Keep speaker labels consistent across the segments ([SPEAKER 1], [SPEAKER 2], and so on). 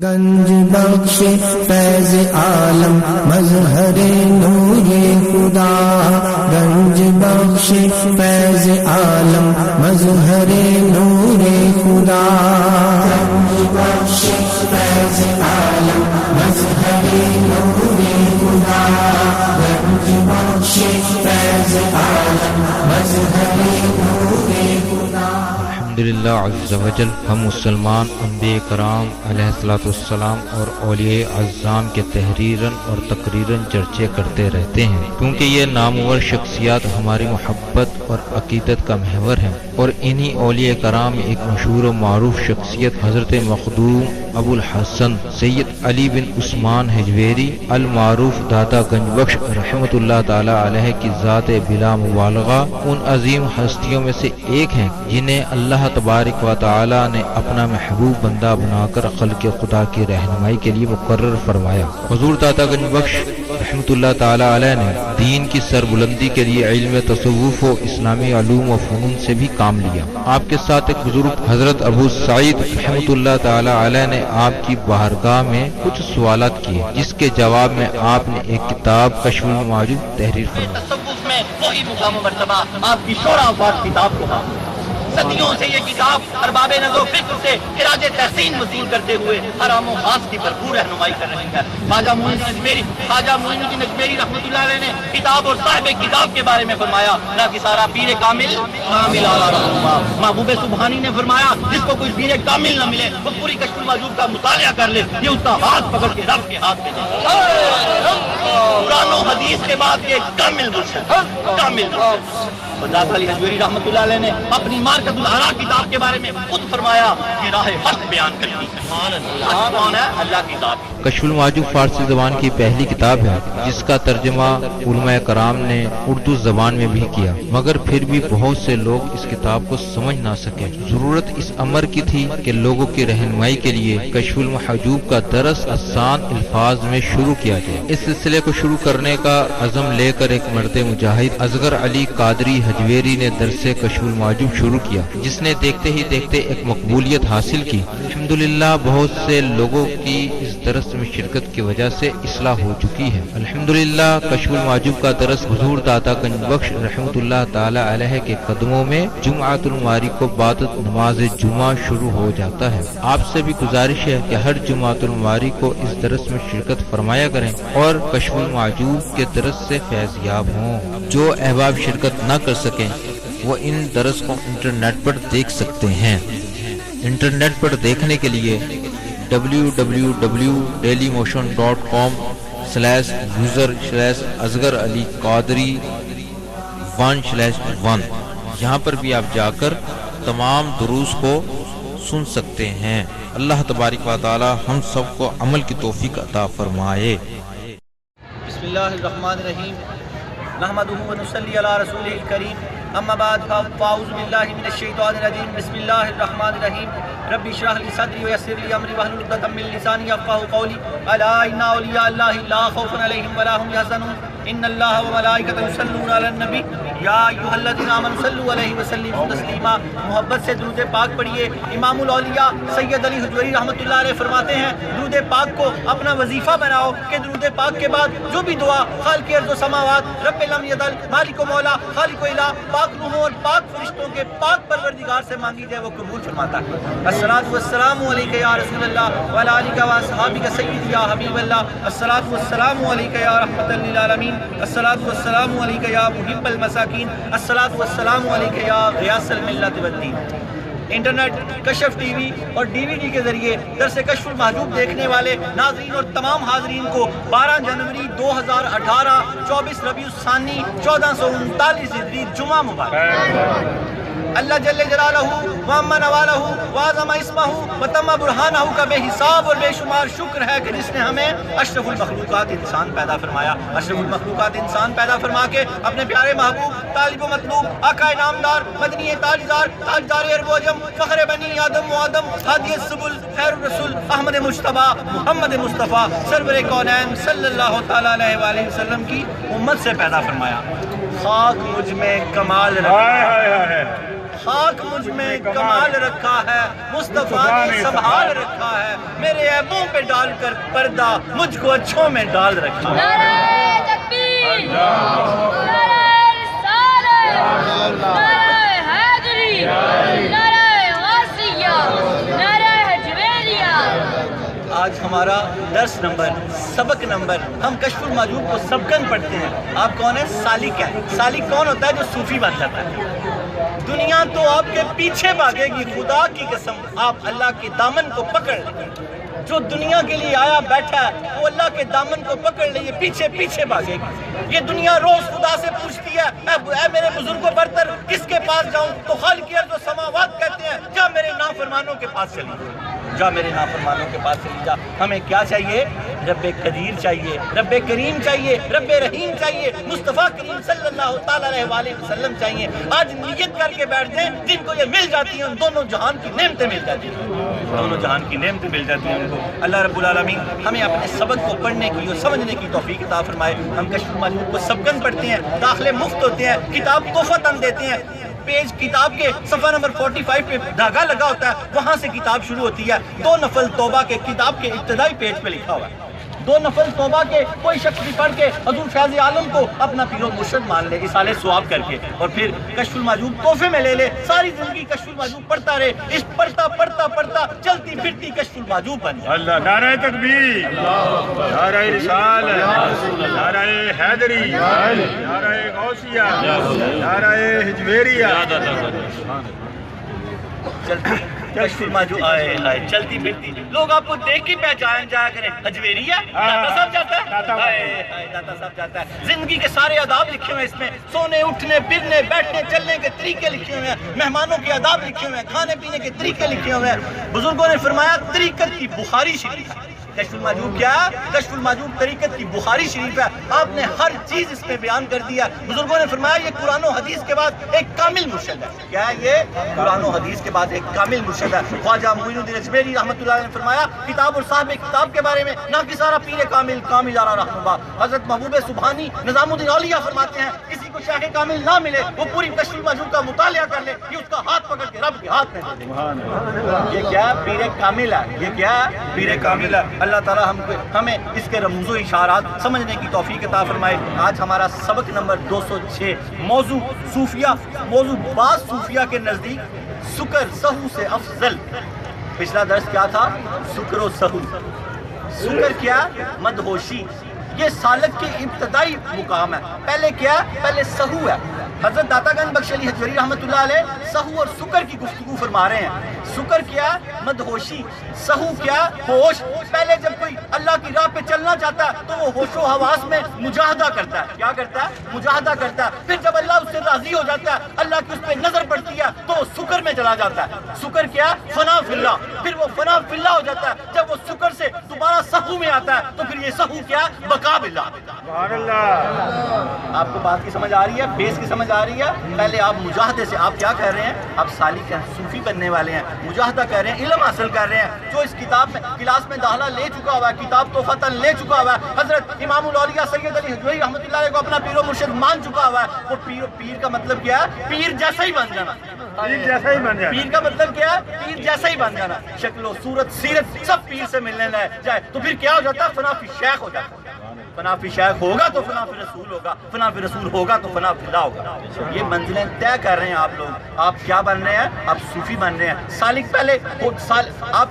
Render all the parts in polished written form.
[SPEAKER 1] گنج بخش فیض عالم مظہر نور خدا، گنج بخش فیض عالم مظہر نور خدا، گنج بخش فیض عالم مظہر نور خدا، گنج بخش فیض عالم مظہر نور خدا۔
[SPEAKER 2] الحمدللہ عز وجل، ہم مسلمان انبیاء کرام علیہ الصلوۃ والسلام اور اولیاء اعظام کے تحریراً اور تقریراً چرچے کرتے رہتے ہیں، کیونکہ یہ نامور شخصیات ہماری محبت اور عقیدت کا محور ہیں، اور انہی اولیاء کرام میں ایک مشہور و معروف شخصیت حضرت مخدوم ابو الحسن سید علی بن عثمان حجویری المعروف داتا گنج بخش رحمۃ اللہ تعالی علیہ کی ذات بلا مبالغہ ان عظیم ہستیوں میں سے ایک ہیں جنہیں اللہ تبارک و تعالی نے اپنا محبوب بندہ بنا کر خلق خدا کی رہنمائی کے لیے مقرر فرمایا۔ حضور داتا گنج بخش رحمۃ اللہ تعالی علیہ نے دین کی سربلندی کے لیے علم تصوف و اسلامی علوم و فنون سے بھی کام لیا۔ آپ کے ساتھ ایک بزرگ حضرت ابو سعید رحمۃ اللہ تعالی علیہ نے آپ کی بارگاہ میں کچھ سوالات کیے، جس کے جواب میں آپ نے ایک کتاب کشف المعجوب تحریر فرمائی۔
[SPEAKER 3] تصوف میں وہی مقام و مرتبہ آپ کی شورا آباد کتاب کو تھا۔ صدیوں سے یہ کتاب ارباب نظر و فکر سے خراج تحسین وصول کرتے ہوئے حرام و خاص کی بھرپور رہنمائی کر رہی ہے۔ خواجہ معین الدین اجمیری رحمۃ اللہ علیہ نے کتاب اور صاحب کتاب کے بارے میں فرمایا، نہ کہ سارا پیر کامل اعلیٰ رہنما۔ محبوب سبحانی نے فرمایا، جس کو کوئی پیر کامل نہ ملے وہ پوری کشف المعجوب کا مطالعہ کر لے، یہ اس کا ہاتھ پکڑ کے رب کے ہاتھ میں دے۔ قرآن و حدیث کے بعد یہ کامل مرشد، کامل مرشد۔ داتا علی حجویری رحمۃ اللہ علیہ نے اپنی مارکت الآراء کتاب کے بارے میں خود فرمایا کہ راہ حق بیان کرتی ہے۔ حق کون ہے؟ اللہ کی ذات۔
[SPEAKER 2] کشف المعجوب فارسی زبان کی پہلی کتاب ہے جس کا ترجمہ علماء کرام نے اردو زبان میں بھی کیا، مگر پھر بھی بہت سے لوگ اس کتاب کو سمجھ نہ سکے۔ ضرورت اس امر کی تھی کہ لوگوں کی رہنمائی کے لیے کشف المحجوب کا درس آسان الفاظ میں شروع کیا جائے۔ اس سلسلے کو شروع کرنے کا عزم لے کر ایک مرد مجاہد اصغر علی قادری حجویری نے درس کشف المعجوب شروع کیا، جس نے دیکھتے ہی دیکھتے ایک مقبولیت حاصل کی۔ الحمدللہ بہت سے لوگوں کی اس درس میں شرکت کی وجہ سے اصلاح ہو چکی ہے۔ الحمدللہ کشف المعجوب کا درس حضور داتا گنج بخش رحمۃ اللہ تعالی علیہ کے قدموں میں جمعۃ المواری کو بعد نماز جمعہ شروع ہو جاتا ہے۔ آپ سے بھی گزارش ہے کہ ہر جمعۃ المواری کو اس درس میں شرکت فرمایا کریں اور کشف المعجوب کے درس سے فیض یاب ہوں۔ جو احباب شرکت نہ کر سکیں وہ ان درس کو انٹرنیٹ پر دیکھ سکتے ہیں۔ انٹرنیٹ پر دیکھنے کے لیے www.dailymotion.com/user/اصغر علی قادری 1/1 یہاں پر بھی آپ جا کر تمام دروس کو سن سکتے ہیں۔ اللہ تبارک و تعالی ہم سب کو عمل کی توفیق عطا فرمائے۔
[SPEAKER 3] بسم اللہ الرحمن الرحیم، نحمدہ و نصلی علی رسولہ الکریم، اما بعد فاعوذ باللہ من الشیطان الرجیم، بسم اللہ الرحمن الرحیم، رب اشرح لی صدری ویسر لی امری واحلل عقدۃ من لسانی یفقہوا قولی، الا ان اولیاء اللہ لا خوف علیہم ولا هم یحزنون، ان اللہ وملائکتہ یصلون علی النبی یا ایھا الذین آمنوا صلوا علیہ وسلموا تسلیما۔ محبت سے درود پاک پڑھیے۔ امام الاولیاء سید علی حجویری رحمۃ اللہ علیہ فرماتے ہیں، درود پاک کو اپنا وظیفہ بناؤ کہ درود پاک کے بعد جو بھی دعا خالق ارض و سماوات، رب لم یزل، مالک و مولا، خالق و الہ، پاک روحوں اور پاک فرشتوں کے پاک پروردگار سے مانگی جائے وہ قبول فرماتا ہے۔ الصلاۃ والسلام علیک یا رسول اللہ وعلی آلک و اصحابک سیدی یا حبیب اللہ، الصلاۃ والسلام علیک یا رحمۃ للعالمین، الصلاۃ والسلام علیک یا محب المساکین، الصلاۃ والسلام علیک یا غیاث الملت والدین۔ انٹرنیٹ، کشف ٹی وی اور ڈی وی ڈی کے ذریعے درس کشف المحجوب دیکھنے والے ناظرین اور تمام حاضرین کو 12 جنوری 2018 24 ربیع الثانی 1439 ہجری جمعہ مبارک۔ اللہ جل جلالہ وعم نوالہ وعظم اسمہ وتم برہانہ کا بے حساب اور بے شمار شکر ہے کہ جس نے ہمیں اشرف المخلوقات انسان پیدا فرمایا۔ اشرف المخلوقات انسان پیدا فرما کے اپنے پیارے محبوب، طالب و مطلوب، آقا نامدار، مدنی تاجدار، تاجدار عرب و عجم، فخر بنی آدم و آدم، ہادی السبل، خیر الرسول، احمد مجتبیٰ، محمد مصطفیٰ، سرور کونین صلی اللہ تعالیٰ علیہ وآلہ وسلم کی امت سے پیدا فرمایا۔ خاک مجھ میں کمال رکھنا، خاک مجھ میں کمال رکھا ہے، مصطفیٰ نے سنبھال رکھا ہے، میرے عیبوں پہ ڈال کر پردہ مجھ کو اچھوں میں ڈال رکھا ہے۔
[SPEAKER 4] نعرہ تکبیر، نعرہ رسالت، نعرہ حیدری، نعرہ غوثیہ، نعرہ حجویریہ۔
[SPEAKER 3] آج ہمارا درس نمبر، سبق نمبر، ہم کشف المحجوب کو سبقاً پڑھتے ہیں۔ آپ کون ہیں؟ سالک ہے۔ سالک کون ہوتا ہے؟ جو صوفی بن جاتا ہے۔ دنیا تو آپ کے پیچھے بھاگے گی، خدا کی قسم آپ اللہ کے دامن کو پکڑ لیں۔ جو دنیا کے لیے آیا بیٹھا ہے وہ اللہ کے دامن کو پکڑ لے، پیچھے پیچھے بھاگے گی۔ یہ دنیا روز خدا سے پوچھتی ہے اے میرے بزرگوں برتر کس کے پاس جاؤں؟ تو خالق ارض و سماوات کہتے ہیں جا میرے نافرمانوں کے پاس چلی جا، میرے نافرمانوں کے پاس چلی جا۔ ہمیں کیا چاہیے؟ رب قدیر چاہیے، رب کریم چاہیے، رب رحیم چاہیے، مصطفیٰ کریم صلی اللہ تعالیٰ علیہ وسلم چاہیے۔ آج نیت کر کے بیٹھ جائیں، جن کو یہ مل جاتی ہیں ان دونوں جہان کی نعمتیں مل جاتی ہیں، دونوں جہان کی نعمتیں مل جاتی ہیں ان کو۔ اللہ رب العالمین ہمیں اپنے سبق کو پڑھنے کی اور سمجھنے کی توفیق عطا فرمائے۔ ہم کشف المحجوب کو سبقاً پڑھتے ہیں، داخلے مفت ہوتے ہیں، کتاب تحفۃً دیتے ہیں۔ پیج کتاب کے صفحہ نمبر 45 پہ دھاگا لگا ہوتا ہے، وہاں سے کتاب شروع ہوتی ہے۔ 2 نفل توبہ کے کتاب کے ابتدائی پیج پہ لکھا ہوا ہے، 2 نفل توبہ کے کوئی شخص بھی پڑھ کے حضور فیض عالم کو اپنا پیر و مرشد مان لے اصالہ ثواب کر کے، اور پھر کشف المحجوب تحفے میں لے لے، ساری زندگی کشف المحجوب پڑھتا رہے، اس پڑھتا پڑھتا پڑھتا چلتی پھرتی کشف المحجوب بن جائے۔
[SPEAKER 5] اللہ، نعرہ تکبیر، نعرہ رسالت، نعرہ حیدری، نعرہ غوثیہ، نعرہ حجویریہ۔
[SPEAKER 3] چلتی کشف المحجوب آئے چلتی پھرتی لوگ آپ کو دیکھ کے پہچان جایا کریں، حجویریہ داتا صاحب جاتا ہے، داتا صاحب جاتا ہے۔ زندگی کے سارے آداب لکھے ہوئے ہیں اس میں، سونے اٹھنے پھرنے بیٹھنے چلنے کے طریقے لکھے ہوئے ہیں، مہمانوں کے آداب لکھے ہوئے ہیں، کھانے پینے کے طریقے لکھے ہوئے ہیں۔ بزرگوں نے فرمایا طریقت کی بخاری شریف ہے۔ کشف المحجوب کیا ہے؟ کشف المحجوب طریقت کی بخاری شریف ہے، آپ نے ہر چیز اس میں بیان کر دیا۔ بزرگوں نے فرمایا یہ قرآن و حدیث کے بعد ایک کامل مرشد ہے۔ کیا ہے یہ؟ قرآن و حدیث کے بعد ایک کامل مرشد ہے۔ خواجہ معین الدین اجمیری رحمۃ اللہ علیہ نے فرمایا کتاب اور صاحب کتاب کے بارے میں نہ کہ سارا پیر کامل کامل آرا رحمہ۔ حضرت محبوب سبحانی نظام الدین اولیاء فرماتے ہیں کسی کو شیخ کامل نہ ملے وہ پوری کشف المحجوب کا مطالعہ کر لے، یہ اس کا ہاتھ پکڑ کے رب کے ہاتھ میں دے دے۔ یہ کیا ہے؟ پیر کامل ہے۔ یہ کیا ہے؟ پیر کامل ہے۔ اللہ تعالیٰ ہمیں اس کے رموز و اشارات سمجھنے کی توفیق عطا فرمائے۔ آج ہمارا سبق نمبر 206، موضوع صوفیہ، موضوع بعض صوفیہ کے نزدیک سکر سہو سے افضل۔ پچھلا درس کیا تھا؟ سکر و سہو۔ سکر کیا؟ مدہوشی، یہ سالک کے ابتدائی مقام ہے۔ پہلے کیا ہے؟ پہلے سہو ہے۔ حضرت داتا گنج بخش علی حجویری رحمۃ اللہ علیہ سہو اور سکر کی گفتگو فرما رہے ہیں۔ سکر کیا؟ مدہوشی۔ سہو کیا؟ ہوش۔ پہلے جب کوئی اللہ کی راہ پہ چلنا چاہتا ہے تو وہ ہوش و حواس میں مجاہدہ کرتا ہے۔ کیا کرتا ہے؟ مجاہدہ کرتا ہے۔ پھر جب اللہ اس سے راضی ہو جاتا ہے، اللہ کی اس پہ نظر پڑتی ہے تو وہ سکر میں چلا جاتا ہے۔ سکر کیا؟ فنا فی اللہ۔ پھر وہ فنا فی اللہ ہو جاتا ہے۔ جب وہ سکر سے دوبارہ سہو میں آتا ہے تو پھر یہ سہو کیا؟ بقا باللہ۔
[SPEAKER 5] سبحان اللہ۔
[SPEAKER 3] آپ کو بات کی سمجھ آ رہی ہے؟ بیس کی سمجھ آ رہی ہے؟ پہلے آپ مجاہدے سے، آپ کیا کہہ رہے ہیں؟ آپ سالک ہیں، صوفی بننے والے ہیں، مجاہدہ کہہ رہے ہیں، علم حاصل کر رہے ہیں۔ جو اس کتاب میں کلاس میں داخلہ لے چکا ہوا ہے، کتاب تحفتاً لے چکا ہوا ہے، حضرت امام الاولیاء سید علی حجویری رحمۃ اللہ علیہ کو اپنا پیر و مرشد مان چکا ہوا ہے، وہ پیر کا مطلب کیا ہے؟ پیر جیسا ہی بن جانا۔
[SPEAKER 5] پیر جیسا ہی بن جانا۔
[SPEAKER 3] پیر کا مطلب کیا ہے؟ پیر جیسا ہی بن جانا۔ شکل و صورت سیرت سب پیر سے ملنے جائے تو پھر کیا ہو جاتا ہے؟ فنا فی شیخ ہو جاتا ہے۔ فنا فی شیخ ہوگا تو فنا فی رسول ہوگا، فنا فی رسول ہوگا تو فنا فی اللہ ہوگا۔ یہ منزلیں طے کر رہے ہیں آپ لوگ۔ آپ کیا بن رہے ہیں؟ آپ صوفی بن رہے ہیں۔ سالک پہلے آپ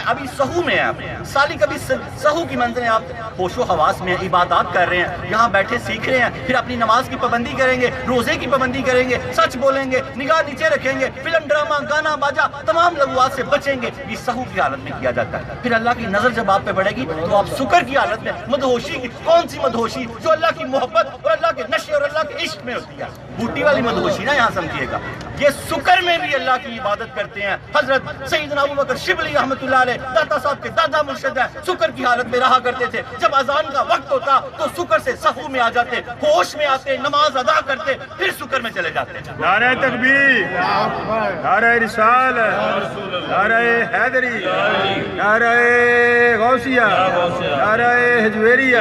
[SPEAKER 3] ابھی سہو میں ہیں، سالک ابھی سہو کی منزلیں، آپ ہوش و حواس میں عبادات کر رہے ہیں، یہاں بیٹھے سیکھ رہے ہیں، پھر اپنی نماز کی پابندی کریں گے، روزے کی پابندی کریں گے، سچ بولیں گے، نگاہ نیچے رکھیں گے، فلم ڈرامہ گانا باجا تمام لغوات سے بچیں گے۔ یہ سہو کی حالت میں کیا جاتا ہے۔ پھر اللہ کی نظر جب آپ پہ پڑے گی تو آپ سکر کی حالت میں، مدہوشی کی۔ کون سی مدہوشی؟ جو اللہ کی محبت اور اللہ کے نشے اور اللہ کے عشق میں ہوتی ہے، بوٹی والی مدہوشی نا، یہاں سمجھیے گا۔ یہ سکر میں بھی اللہ کی عبادت کرتے ہیں۔ حضرت سیدنا ابوبکر شبلی رحمۃ اللہ علیہ داتا صاحب کے دادا مرشد ہیں، سکر کی حالت میں رہا کرتے تھے۔ جب اذان کا وقت ہوتا تو سکر سے سہو میں آ جاتے، ہوش میں آتے، نماز ادا کرتے، پھر سکر میں چلے جاتے۔
[SPEAKER 5] نعرہ تکبیر، نعرہ رسالت، نعرہ حیدری، نعرہ غوثیہ، نعرہ حجویریہ۔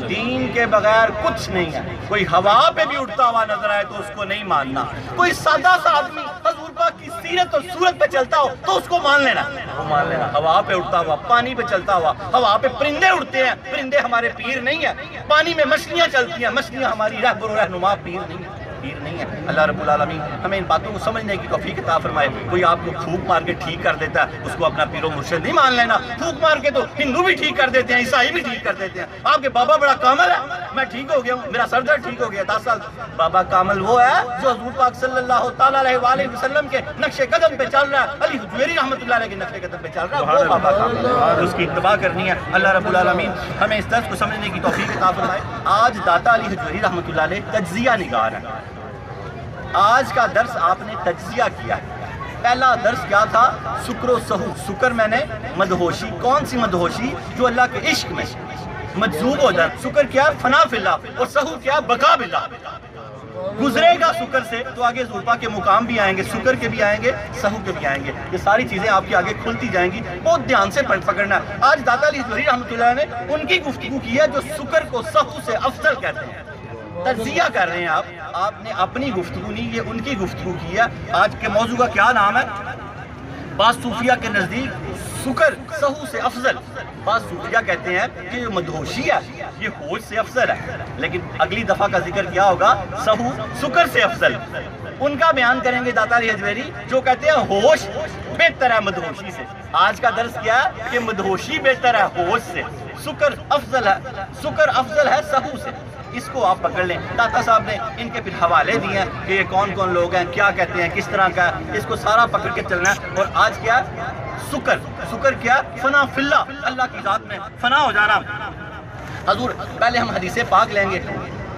[SPEAKER 3] دین کے بغیر کچھ نہیں ہے۔ کوئی ہوا پہ بھی اٹھتا ہوا نظر آئے تو اس کو نہیں ماننا، کوئی سادہ سا آدمی حضور پاک کی سیرت اور صورت پہ چلتا ہو تو اس کو مان لینا، وہ مان لینا۔ ہوا پہ اڑتا ہوا، پانی پہ چلتا ہوا، ہوا پہ پرندے اڑتے ہیں، پرندے ہمارے پیر نہیں ہیں۔ پانی میں مچھلیاں چلتی ہیں، مچھلیاں ہماری رہبر و رہنما پیر نہیں ہیں، پیر نہیں ہے۔ اللہ رب العالمین ہمیں ان باتوں کو سمجھنے کی توفیق عطا فرمائے۔ کوئی آپ کو پھونک مار کے ٹھیک کر دیتا ہے، اس کو اپنا پیر و مرشد نہیں مان لینا۔ پھونک مار کے تو ہندو بھی ٹھیک کر دیتے ہیں، عیسائی بھی ٹھیک کر دیتے ہیں۔ آپ کے بابا بڑا کامل ہے، میں ٹھیک ہو گیا ہوں، میرا سر درد ٹھیک ہو گیا 10 سال۔ بابا کامل وہ ہے جو حضور پاک صلی اللہ تعالیٰ علیہ وآلہ وسلم کے نقش قدم پہ چل رہا ہے، علی حجویری رحمۃ اللہ علیہ کے نقش قدم پہ چل رہا ہے، وہ بابا کامل ہے، اس کی اتباع کرنی ہے۔ اللہ رب العالمین ہمیں اس درس کو سمجھنے کی توفیق عطا فرمائے۔ آج داتا علی حجویری رحمۃ اللہ علیہ تجزیہ نگار ہے۔ آج کا درس آپ نے تجزیہ کیا ہے۔ پہلا درس کیا تھا؟ سکر و سہو۔ سکر میں نے مدہوشی، کون سی مدہوشی؟ جو اللہ کے عشق میں مجذوب ہو جائے۔ سکر کیا ہے؟ فنا فی اللہ، اور سہو کیا ہے؟ بقا باللہ۔ گزرے گا سکر سے تو آگے زلفا کے مقام بھی آئیں گے، سکر کے بھی آئیں گے، سہو کے بھی آئیں گے۔ یہ ساری چیزیں آپ کے آگے کھلتی جائیں گی، بہت دھیان سے پکڑنا ہے۔ آج داتا علی حجویری رحمۃ اللہ نے ان کی گفتگو کی ہے جو سکر کو سہو سے افضل کہتے ہیں۔ تجزیہ کر رہے ہیں آپ نے اپنی گفتگو نہیں، یہ ان کی گفتگو کی ہے۔ آج کے موضوع کا کیا نام ہے؟ بعض صوفیہ کے نزدیک سکر سہو سے افضل۔ بعض صوفیہ کہتے ہیں کہ یہ مدہوشی ہے، یہ ہوش سے افضل ہے، لیکن اگلی دفعہ کا ذکر کیا ہوگا؟ سہو سکر سے افضل۔ ان کا بیان کریں گے داتا علی حجویری جو کہتے ہیں ہوش بہتر ہے مدہوشی سے۔ آج کا درس کیا ہے کہ مدہوشی بہتر ہے ہوش سے، سکر افضل ہے، سکر افضل ہے سہو سے۔ اس کو آپ پکڑ لیں۔ داتا صاحب نے ان کے پھر حوالے دیے ہیں کہ یہ کون کون لوگ ہیں، کیا کہتے ہیں، کس طرح کا ہے، اس کو سارا پکڑ کے چلنا ہے۔ اور آج کیا سکر، سکر کیا؟ فنا فی اللہ، اللہ کی ذات میں فنا ہو جانا۔ حضور پہلے ہم حدیث پاک لیں گے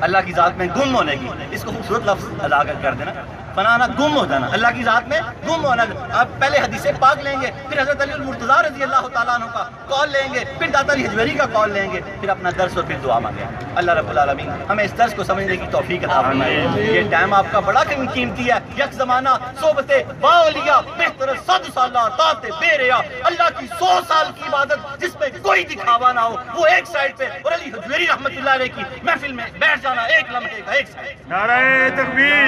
[SPEAKER 3] اللہ کی ذات میں گم ہونے کی، اس کو خوبصورت لفظ ادا کر دینا، فنانا گم ہو جانا، اللہ کی ذات میں گم ہونا۔ آپ پہلے حدیث پاک لیں گے، پھر حضرت علی المرتضیٰ رضی اللہ تعالیٰ عنہ کا قول لیں گے، پھر داتا علی حجویری کا قول لیں گے، پھر اپنا درس اور پھر دعا مانگیں۔ اللہ رب العالمین ہمیں اس درس کو سمجھنے کی توفیق عطا فرمائے۔ یہ ٹائم آپ کا بڑا قیمتی ہے۔ یک زمانہ صحبت با اولیاء بہتر 100 سالہ طاعت بے ریا، اللہ کی 100 سال کی عبادت جس میں کوئی دکھاوا نہ ہو، وہ ایک سائڈ پہ، اور علی حجویری رحمۃ اللہ علیہ کی محفل میں بیٹھ جانا ایک لمحے کا ایک سائڈ۔
[SPEAKER 5] نعرہ تکبیر،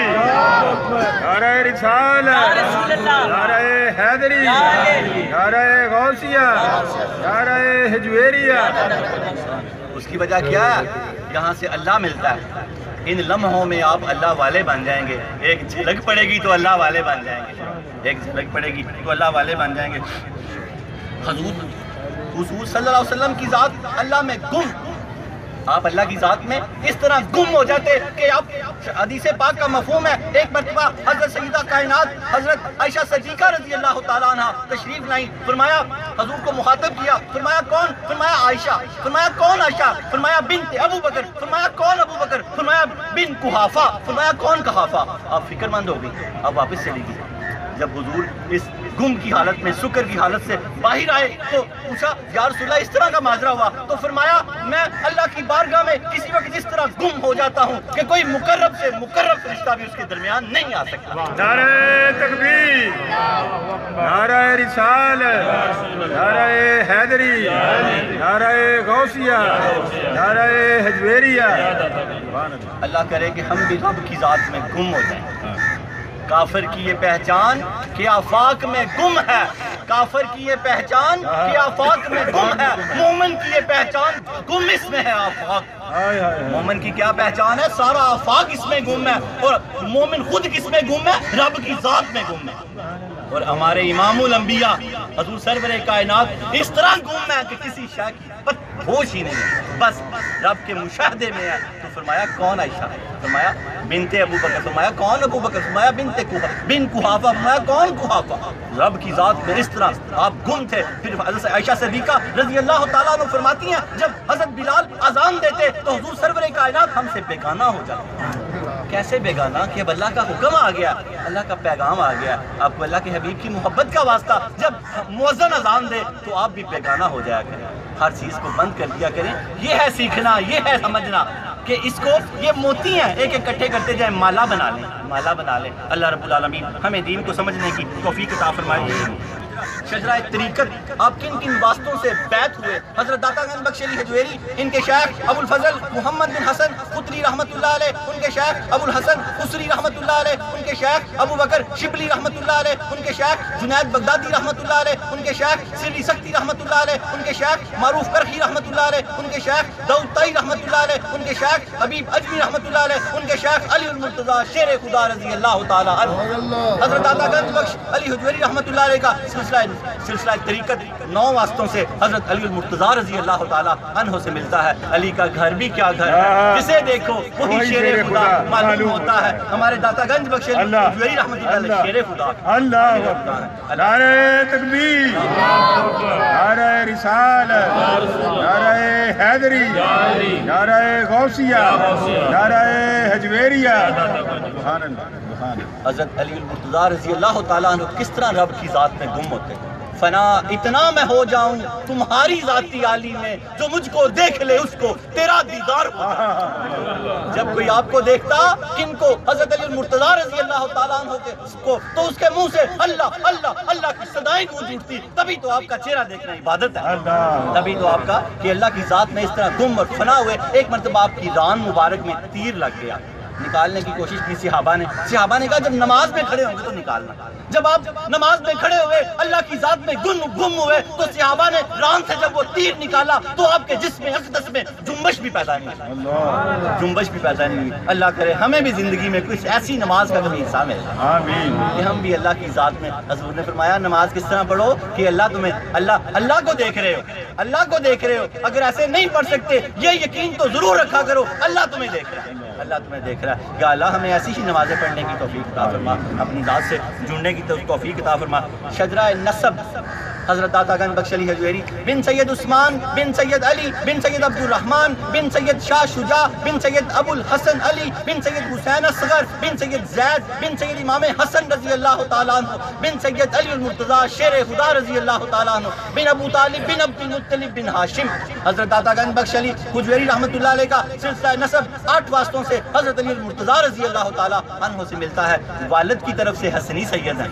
[SPEAKER 5] نعرہ رسالت، نعرہ حیدری، نعرہ غوثیہ، نعرہ حجویریہ۔
[SPEAKER 3] اس کی وجہ کیا ہے؟ یہاں سے اللہ ملتا ہے۔ ان لمحوں میں آپ اللہ والے بن جائیں گے۔ ایک جھلک پڑے گی تو اللہ والے بن جائیں گے، ایک جھلک پڑے گی تو اللہ والے بن جائیں گے۔ حضور صلی اللہ علیہ وسلم کی ذات اللہ میں گم، آپ اللہ کی ذات میں اس طرح گم ہو جاتے کہ آپ حدیث پاک کا مفہوم ہے۔ ایک مرتبہ حضرت سیدہ کائنات حضرت عائشہ صدیقہ رضی اللہ تعالیٰ عنہ تشریف لائیں، فرمایا حضور کو مخاطب کیا، فرمایا کون؟ فرمایا عائشہ۔ فرمایا کون عائشہ؟ فرمایا بنت ابو بکر۔ فرمایا کون ابو بکر؟ فرمایا بن قحافہ۔ فرمایا کون قحافہ؟ آپ فکر مند ہو گئی، آپ واپس چلی گئی۔ جب حضور اس گم کی حالت میں، سکر کی حالت سے باہر آئے تو پوچھا یا رسول اللہ اس طرح کا ماجرا ہوا؟ تو فرمایا میں اللہ کی بارگاہ میں کسی وقت اس طرح گم ہو جاتا ہوں کہ کوئی مقرب سے مقرب فرشتہ بھی اس کے درمیان نہیں آ سکتا۔
[SPEAKER 5] نعرہ تکبیر، نعرہ رسالت، نعرہ حیدری، نعرہ غوثیہ، نعرہ حجویریہ۔
[SPEAKER 3] اللہ کرے کہ ہم بھی رب کی ذات میں گم ہو جائیں۔ کافر کی یہ پہچان کہ آفاق میں گم ہے، کافر کی یہ پہچان کہ آفاق میں گم ہے، مومن کی یہ پہچان گم اس میں ہے آفاق۔ مومن کی کیا پہچان ہے؟ سارا آفاق اس میں گم ہے، اور مومن خود کس میں گم ہے؟ رب کی ذات میں گم ہے۔ اور ہمارے امام الانبیاء حضور سرور کائنات اس طرح گم ہے کہ کسی شے کی ہوش ہی نہیں ہے، بس رب کے مشاہدے میں ہے۔ تو فرمایا کون عائشہ؟ فرمایا بنت ابو بکر۔ فرمایا کون ابو بکر؟ فرمایا بن قحافہ۔ فرمایا کون قحافہ؟ رب کی ذات میں اس طرح آپ گم تھے۔ پھر حضرت عائشہ صدیقہ رضی اللہ تعالیٰ عنہ فرماتی ہیں جب حضرت بلال اذان دیتے تو حضور سرور کائنات ہم سے بیگانہ ہو جاتے۔ کیسے بیگانہ؟ کہ اب اللہ کا حکم آ گیا، اللہ کا پیغام آ گیا، آپ کو اللہ کے حبیب کی محبت کا واسطہ جب مؤذن اذان دے تو آپ بھی بیگانہ ہو جایا کریں، ہر چیز کو بند کر دیا کریں۔ یہ ہے سیکھنا، یہ ہے سمجھنا کہ اس کو یہ موتی ہیں ایک ایک اکٹھے کرتے جائیں، مالا بنا لیں، مالا بنا لیں۔ اللہ رب العالمین ہمیں دین کو سمجھنے کی توفیق عطا فرمائے۔ شجرہ طریقت آپ کن کن واسطوں سے بیعت ہوئے؟ حضرت داتا گنج بخش علی حجویری، ان کے شیخ ابو الفضل محمد بن حسن قطری رحمۃ اللہ علیہ، ان کے شیخ ابو الحسن قصری رحمۃ اللہ علیہ، ان کے شیخ ابو بکر شبلی رحمۃ اللہ علیہ، ان کے شیخ جنید بغدادی رحمۃ اللہ علیہ، ان کے شیخ سری سختی رحمۃ اللہ علیہ، ان کے شیخ معروف کرخی رحمۃ اللہ علیہ، ان کے شیخ داؤد طائی رحمۃ اللہ علیہ، ان کے شیخ حبیب اجمی رحمۃ اللہ علیہ، ان کے شیخ علی المرتضیٰ شیر خدا رضی اللہ تعالیٰ عنہ۔ حضرت داتا گنج بخش علی حجویری رحمۃ اللہ علیہ کا سلسلہ طریقت 9 واسطوں سے حضرت علی المرتضیٰ رضی اللہ تعالیٰ عنہ سے ملتا ہے۔ علی کا گھر بھی کیا گھر ہے، جسے دیکھو وہی شیر خدا معلوم ہوتا ہے۔ ہمارے داتا گنج بخش علی حجویری رحمۃ اللہ علیہ شیر خدا۔
[SPEAKER 5] اللہ نعرہ تکبیر، نعرہ رسالت، نعرہ حیدری، نعرہ غوثیہ، نعرہ حجویریہ۔ سبحان اللہ، سبحان اللہ۔
[SPEAKER 3] حضرت علی المرتضیٰ رضی اللہ تعالیٰ عنہ کس طرح رب کی ذات میں گم ہوتے ہیں۔ فنا اتنا میں ہو جاؤں تمہاری ذاتی عالی میں، جو مجھ کو دیکھ لے اس کو تیرا دیدار ہوتا۔ جب کوئی آپ کو دیکھتا، کن کو؟ حضرت علی المرتضیٰ رضی اللہ تعالیٰ عنہ کو، تو اس کے منہ سے اللہ اللہ اللہ کی صدائیں گونج اٹھتی۔ تبھی تو آپ کا چہرہ دیکھنا عبادت ہے، تبھی تو آپ کا کہ اللہ کی ذات میں اس طرح گم اور فنا ہوئے۔ ایک مرتبہ آپ کی ران مبارک میں تیر لگ گیا، نکالنے کی کوشش کی صحابہ نے کہا جب نماز میں کھڑے ہوں گے تو نکالنا۔ جب آپ نماز میں کھڑے ہوئے، اللہ کی ذات میں گم ہوئے، تو صحابہ نے ران سے جب وہ تیر نکالا تو آپ کے جسم اقدس میں جنبش بھی پیدا نہیں ہوئی۔ اللہ کرے ہمیں بھی زندگی میں کچھ ایسی نماز کا کبھی حصہ ملے کہ ہم بھی اللہ کی ذات میں، حضور نے فرمایا نماز کس طرح پڑھو کہ اللہ کو دیکھ رہے ہو۔ اگر ایسے نہیں پڑھ سکتے، یہ یقین تو ضرور رکھا کرو اللہ تمہیں دیکھ رہا ہے۔ یا اللہ ہمیں ایسی ہی نمازیں پڑھنے کی توفیق عطا فرما، اپنی ذات سے جڑنے کی توفیق عطا فرما۔ شجرہ نسب حضرت داتا گنج بخش علی حجویری بن سید عثمان بن سید علی بن سید عبد الرحمن بن سید شاہ شجاع بن سید ابو الحسن علی بن سید حسین اصغر بن سید زید بن سید امام حسن رضی اللہ تعالیٰ عنہ بن سید علی المرتضیٰ شیر خدا رضی اللہ تعالیٰ عنہ بن ابو طالب بن عبد المطلب بن ہاشم۔ حضرت داتا گنج بخش علی حجویری رحمۃ اللہ علیہ کا سلسلہ نسب 8 واسطوں سے حضرت علی المرتضیٰ رضی اللہ تعالیٰ عنہ سے ملتا ہے۔ والد کی طرف سے حسنی سید ہیں،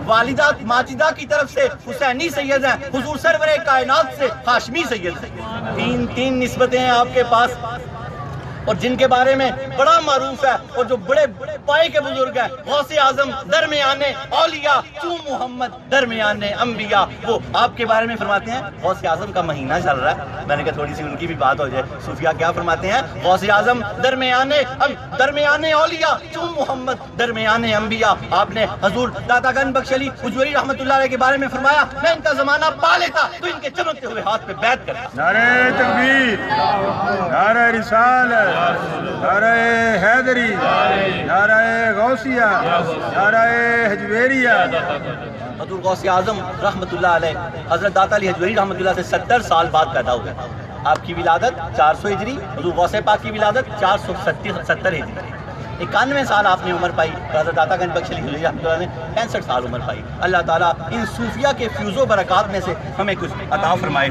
[SPEAKER 3] والدہ ماجدہ کی طرف سے حسینی سید ہیں، حضور سرور کائنات سے ہاشمی سید ہیں۔ تین نسبتیں ہیں آپ کے پاس، اور جن کے بارے میں بڑا معروف ہے، اور جو بڑے پائے کے بزرگ ہیں، غوث اعظم درمیانے اولیاء چون محمد درمیانے انبیاء، وہ آپ کے بارے میں فرماتے ہیں غوث اعظم کا مہینہ چل رہا ہے، میں نے کہا تھوڑی سی ان کی بھی بات ہو جائے۔ صوفیاء کیا فرماتے ہیں؟ غوث اعظم درمیانے اولیاء چون محمد درمیانے انبیاء۔ آپ نے حضور داتا گنج بخش علی حجویری رحمۃ اللہ علیہ کے بارے میں فرمایا میں ان کا زمانہ پا لیتا تو ان کے چمکتے ہوئے ہاتھ پہ بیعت کرتا۔
[SPEAKER 5] نعرہ تکبیر، نعرہ رسالت، نعرہ حیدری، نعرہ غوثیہ، نعرہ حجویریہ۔
[SPEAKER 3] حضور غوث اعظم رحمۃ اللہ علیہ حضرت داتا علی حجویری رحمۃ اللہ سے 70 سال بعد پیدا ہوئے۔ آپ کی ولادت 400 ہجری، حضور غوث پاک کی ولادت 470 ہجری۔ 91 سال آپ نے عمر پائی، حضرت داتا گنج بخش علی حجویری رحمۃ اللہ نے 65 سال عمر پائی۔ اللہ تعالیٰ ان صوفیاء کے فیوز و برکات میں سے ہمیں کچھ عطا فرمائے۔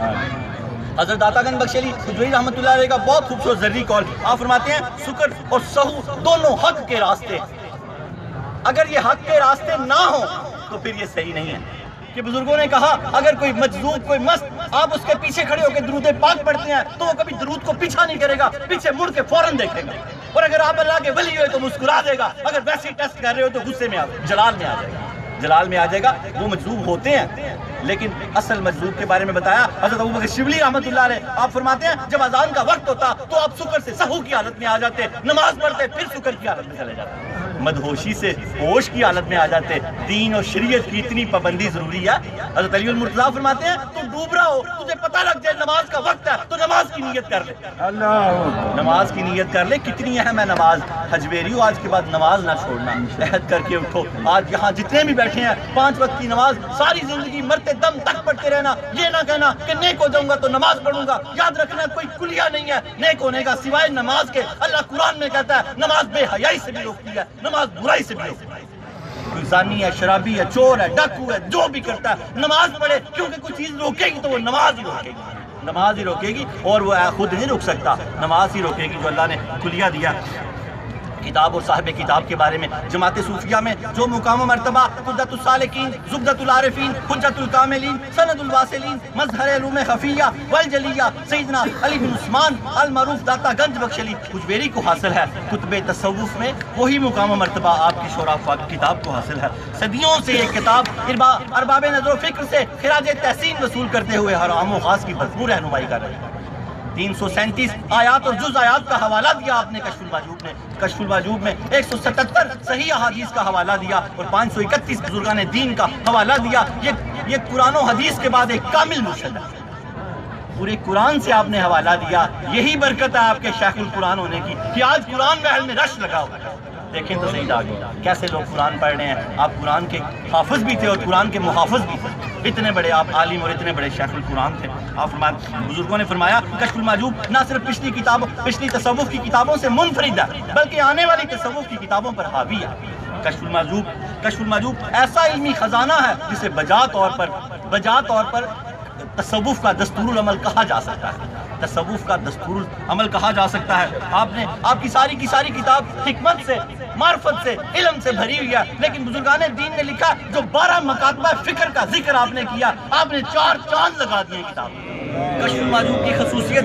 [SPEAKER 3] حضرت داتا گنج بخش علی حجویری رحمۃ اللہ علیہ کا بہت خوبصورت ذری قول، آپ فرماتے ہیں سکر اور سہو دونوں حق کے راستے، اگر یہ حق کے راستے نہ ہوں تو پھر یہ صحیح نہیں ہے۔ کہ بزرگوں نے کہا اگر کوئی مجذوب، کوئی مست، آپ اس کے پیچھے کھڑے ہو کے درود پاک پڑھتے ہیں تو وہ کبھی درود کو پیچھا نہیں کرے گا، پیچھے مڑ کے فوراً دیکھے گا، اور اگر آپ اللہ کے ولی ہوئے تو مسکرا دے گا، اگر ویسے ہی ٹیسٹ کر رہے ہو تو غصے میں جلال میں آ جائے گا۔ وہ مجذوب ہوتے ہیں، لیکن اصل مجذوب کے بارے میں بتایا حضرت ابوبکر شبلی رحمۃ اللہ علیہ۔ آپ فرماتے ہیں جب اذان کا وقت ہوتا تو آپ سکر سے سہو کی حالت میں آ جاتے، نماز پڑھتے پھر سکر کی حالت میں چلے جاتے، مدہوشی سے ہوش کی حالت میں آ جاتے۔ دین اور شریعت کی اتنی پابندی ضروری ہے۔ حضرت علی المرتضیٰ فرماتے ہیں تو ڈوب رہا ہو، تجھے پتہ لگ جائے نماز کا وقت ہے تو نماز کی نیت کر لے، نماز کی نیت کر لے۔ کتنی اہم ہے نماز۔ حجویریو آج کے بعد نماز نہ چھوڑنا، عہد کر کے اٹھو۔ آج یہاں جتنے بھی بیٹھے ہیں 5 وقت کی نماز ساری زندگی مرتے دم تک پڑھتے رہنا، یہ نہ کہنا کہ نیک ہو جاؤں گا تو نماز پڑھوں گا۔ یاد رکھنا کوئی کلیہ نہیں ہے نیک ہونے کا سوائے نماز کے۔ اللہ قرآن میں کہتا ہے نماز بے حیائی سے بھی روکتی ہے، نماز برائی سے بھی روکتی ہے۔ کوئی زانی ہے، شرابی ہے، چور ہے، ڈاکو ہے، جو بھی کرتا ہے نماز پڑھے، کیونکہ کوئی چیز روکے گی تو وہ نماز ہی روکے گی، نماز ہی روکے گی، اور وہ خود نہیں رک سکتا، نماز ہی روکے گی جو اللہ نے کلیہ دیا۔ کتاب اور صاحب کتاب کے بارے میں جماعت صوفیہ میں جو مقام و مرتبہ قدرت السالکین، زبدۃ العارفین، حجت الکاملین، سند الواصلین، مظہر علوم خفیہ والجلیہ سیدنا علی بن عثمان المعروف داتا گنج بخشلی کجبیری کو حاصل ہے، کتب تصوف میں وہی مقام و مرتبہ آپ کی شورا کتاب کو حاصل ہے۔ صدیوں سے یہ کتاب ارباب نظر و فکر سے خراج تحسین وصول کرتے ہوئے ہر عام و خاص کی بھرپور رہنمائی کر رہے ہیں۔ 337 آیات اور جز آیات کا حوالہ دیا آپ نے کشف المحجوب میں 177 صحیح احادیث کا حوالہ دیا اور 531 بزرگان دین کا حوالہ دیا۔ یہ قرآن و حدیث کے بعد ایک کامل مرشد ہے، پورے قرآن سے آپ نے حوالہ دیا۔ یہی برکت ہے آپ کے شیخ القرآن ہونے کی کہ آج قرآن محل میں رش لگا ہوا ہے۔ دیکھیں تو صحیح آگے کیسے لوگ قرآن پڑھ رہے ہیں۔ آپ قرآن کے حافظ بھی تھے اور قرآن کے محافظ بھی تھے، اتنے بڑے آپ عالم اور اتنے بڑے شیخ القرآن تھے۔ آپ بزرگوں نے فرمایا کشف المحجوب نہ صرف پچھلی تصوف کی کتابوں سے منفرد ہے بلکہ آنے والی تصوف کی کتابوں پر حاوی ہے۔ کشف المحجوب ایسا علمی خزانہ ہے جسے بجا طور پر تصوف کا دستور العمل کہا جا سکتا ہے، تصوف کا دستور العمل کہا جا سکتا ہے۔ آپ کی ساری کتاب حکمت سے، معرفت سے، علم سے بھری ہوئی ہے، لیکن بزرگان دین نے لکھا جو 12 مکاتبہ فکر کا ذکر آپ نے کیا، آپ نے 4 چاند لگا دیے کتاب۔ کشف المحجوب کی خصوصیت،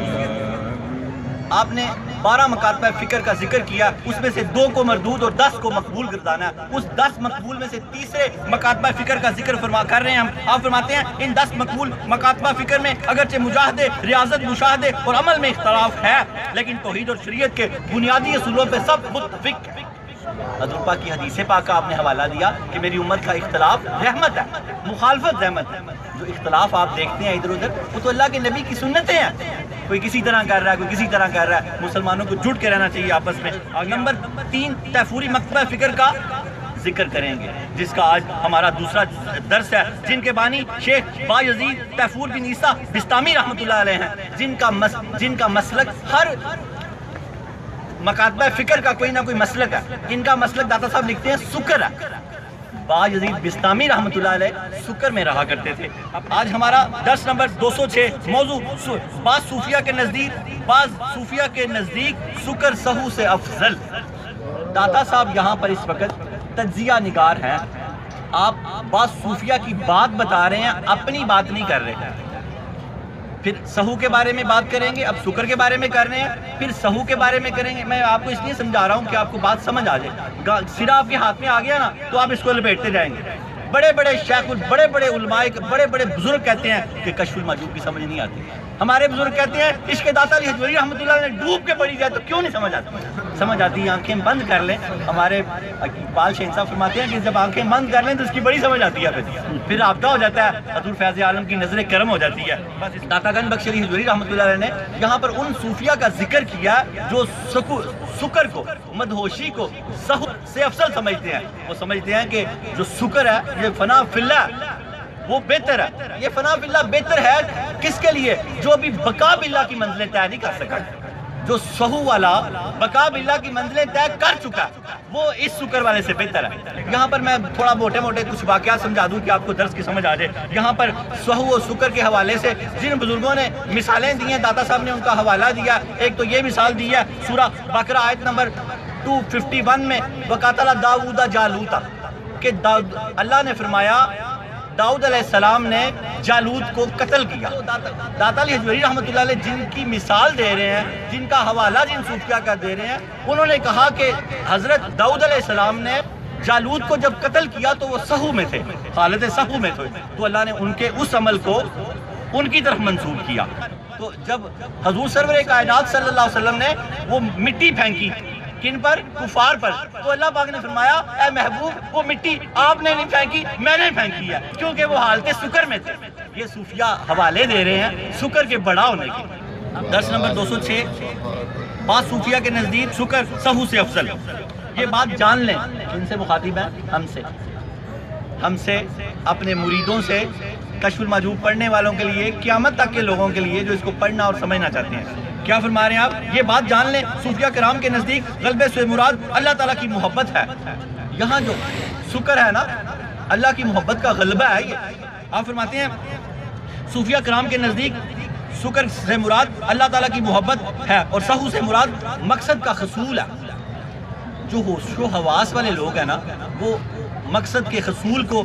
[SPEAKER 3] آپ نے 12 مکاتبہ فکر کا ذکر کیا، اس میں سے 2 کو مردود اور 10 کو مقبول گردانا ہے۔ اس 10 مقبول میں سے تیسرے مکاتبہ فکر کا ذکر کر رہے ہیں ہم۔ آپ فرماتے ہیں ان 10 مقبول مکاتبہ فکر میں اگرچہ مجاہدے، ریاضت، مشاہدے اور عمل میں اختلاف ہے، لیکن توحید اور شریعت کے بنیادی اصولوں پہ سب متفق ہیں۔ حضور پاک کی حدیث پاک آپ نے حوالہ دیا کہ میری امت کا اختلاف رحمت ہے، مخالفت رحمت ہے۔ جو اختلاف آپ دیکھتے ہیں ادھر ادھر وہ تو اللہ کے نبی کی سنتیں ہیں، کوئی کسی طرح کر رہا ہے، کوئی کسی طرح کر رہا ہے۔ مسلمانوں کو جڑ کے رہنا چاہیے آپس میں۔ اور نمبر 3 تیفوری مکتبہ فکر کا ذکر کریں گے، جس کا آج ہمارا دوسرا درس ہے، جن کے بانی شیخ بایزید تیفور بن عیسیٰ بستامی رحمۃ اللہ علیہ ہیں، جن کا مسلک ہر مکاتبہ فکر کا کوئی نہ کوئی مسلک ہے۔ ان کا مسلک داتا صاحب لکھتے ہیں سکر ہے۔ بایزید بستامی رحمۃ اللہ علیہ سکر میں رہا کرتے تھے۔ آج ہمارا درس نمبر 206 موضوع بعض صوفیہ کے نزدیک سکر سہو سے افضل۔ داتا صاحب یہاں پر اس وقت تجزیہ نگار ہیں، آپ بعض صوفیہ کی بات بتا رہے ہیں، اپنی بات نہیں کر رہے۔ پھر سہو کے بارے میں بات کریں گے، اب سکر کے بارے میں کر رہے ہیں، پھر سہو کے بارے میں کریں گے۔ میں آپ کو اس لیے سمجھا رہا ہوں کہ آپ کو بات سمجھ آ جائے۔ سرا آپ کے ہاتھ میں آ گیا نا تو آپ اس کو لپیٹتے جائیں گے۔ بڑے شیخ، بڑے علماء، بڑے بزرگ کہتے ہیں کہ کشف المحجوب کی سمجھ نہیں آتی۔ ہمارے بزرگ کہتے ہیں عشق داتا علی حجویری رحمۃ اللہ نے ڈوب کے پڑھی جائے تو کیوں نہیں سمجھ آتی؟ سمجھ آتی ہے، آنکھیں بند کر لیں۔ ہمارے اقبال شہین صاحب فرماتے ہیں کہ جب آنکھیں بند کر لیں تو اس کی بڑی سمجھ آتی ہے، پھر رابطہ ہو جاتا ہے، حضور فیض عالم کی نظر کرم ہو جاتی ہے۔ داتا گنج بخشلی حجویری رحمۃ اللہ علیہ نے یہاں پر ان صوفیہ کا ذکر کیا جو سکر کو، مدہوشی کو سہو سے افضل سمجھتے ہیں۔ وہ سمجھتے ہیں کہ جو سکر ہے یہ فنا فی اللہ وہ بہتر ہے۔ یہ فنا فی اللہ بہتر ہے کس کے لیے؟ جو ابھی بقا باللہ کی منزلیں طے نہیں کر سکا۔ جو سہو والا بقا باللہ کی منزلیں طے کر چکا ہے وہ اس سکر والے سے بہتر ہے۔ یہاں پر میں تھوڑا موٹے کچھ واقعات سمجھا دوں کہ آپ کو درس کی سمجھ آ جائے۔ یہاں پر سہو اور سکر کے حوالے سے جن بزرگوں نے مثالیں دی ہیں، داتا صاحب نے ان کا حوالہ دیا۔ ایک تو یہ مثال دی ہے سورہ بقرہ آیت نمبر 251 میں وَقَتَلَ دَاوُودَ جالوتا، کہ اللہ نے فرمایا داؤد علیہ السلام نے جالوت کو قتل کیا۔ داتا علی حجویری رحمۃ اللہ علیہ جن کی مثال دے رہے ہیں، جن کا حوالہ جن صوفیہ کا دے رہے ہیں، انہوں نے کہا کہ حضرت داؤد علیہ السلام نے جالوت کو جب قتل کیا تو وہ سہو میں تھے، حالت سہو میں تھے، تو اللہ نے ان کے اس عمل کو ان کی طرف منسوب کیا۔ تو جب حضور سرور کائنات صلی اللہ علیہ وسلم نے وہ مٹی پھینکی کن پر؟ کفار پر، تو اللہ پاک نے فرمایا اے محبوب وہ مٹی آپ نے نہیں پھینکی، میں نے پھینکی ہے، کیونکہ وہ حالت سکر میں تھے۔ یہ صوفیہ حوالے دے رہے ہیں سکر کے بڑا ہونے کے۔ درس نمبر 206 بعض صوفیہ کے نزدیک سکر سہو سے افضل۔ یہ بات جان لیں، ان سے مخاطب ہیں ہم سے اپنے مریدوں سے، کشف المحجوب پڑھنے والوں کے لیے، قیامت تک کے لوگوں کے لیے جو اس کو پڑھنا اور سمجھنا چاہتے ہیں۔ کیا فرما رہے ہیں آپ؟ یہ بات جان لیں، صوفیہ کرام کے نزدیک غلبے سے مراد اللہ تعالیٰ کی محبت ہے۔ یہاں جو سکر ہے نا، اللہ کی محبت کا غلبہ ہے۔ یہ آپ فرماتے ہیں صوفیہ کرام کے نزدیک سکر سے مراد اللہ تعالیٰ کی محبت ہے اور سہو سے مراد مقصد کا حصول ہے۔ جو ہوش و حواس والے لوگ ہیں نا وہ مقصد کے حصول کو